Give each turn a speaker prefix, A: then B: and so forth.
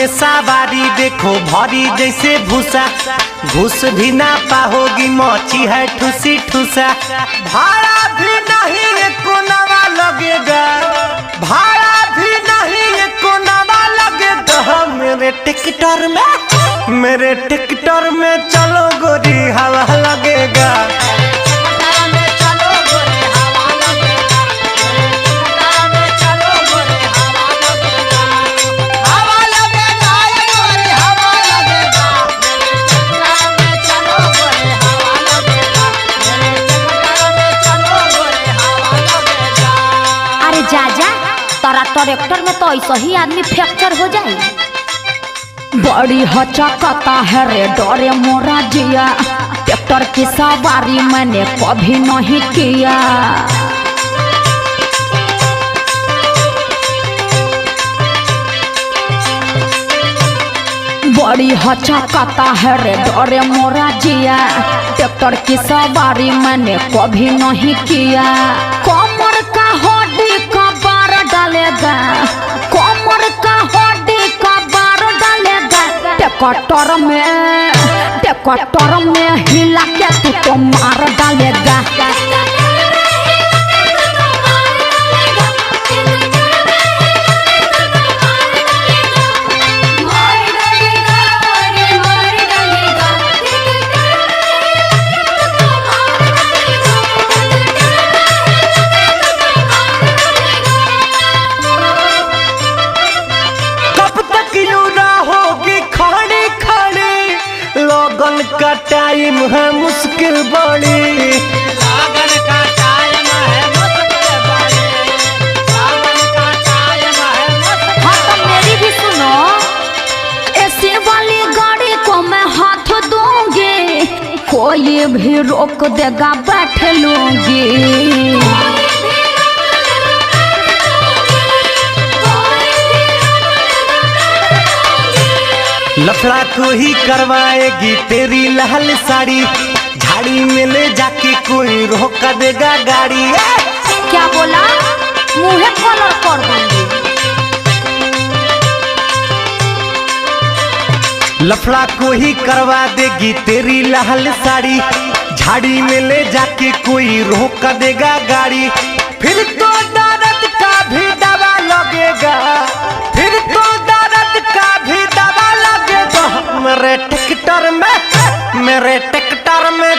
A: में सवारी देखो भरी जैसे भूसा, घूस भी ना पाओगी मौची है ठूसी ठूसा। भाड़ा भी नहीं एको नवा लगेगा, भाड़ा भी नहीं एको नवा लगेगा। मेरे टिकटर में चलो गोरी हवा लगेगा।
B: तोरा ट्रैक्टर में तो ऐसा ही आदमी फ्रैक्चर हो जाए। बड़ी हचकता है रे डरे मोरा जिया, ट्रैक्टर की सवारी मैंने कभी नहीं किया। बड़ी हचकता है रे डरे मोरा जिया, ट्रैक्टर की सवारी मैंने कभी नहीं किया। कमर का हड्डी का बार डालेगा, कमर का हड्डी का बार डालेगा। ट्रैक्टर में हिला के तू तो मार डालेगा।
A: का टाइम है मुश्किल बड़ी,
C: लगन का टाइम है मुश्किल बड़ी, लगन का टाइम है मुश्किल।
B: हाँ तो मेरी भी सुनो, ऐसे वाली गाड़ी को मैं हाथ दूंगी, कोई भी रोक देगा बैठ लूंगी।
A: लफड़ा को ही करवाएगी तेरी लाल साड़ी, झाड़ी में ले जाके कोई रोक देगा गाड़ी।
B: क्या बोला? मुँह कलर कर दूंगी।
A: लफड़ा को ही करवा देगी तेरी लाल साड़ी, झाड़ी में ले जाके कोई रोक देगा गाड़ी। फिर तो दर्द का भी दवा लगेगा, फिर तो दर्द का भी दवा लगेगा। मेरे ट्रैक्टर में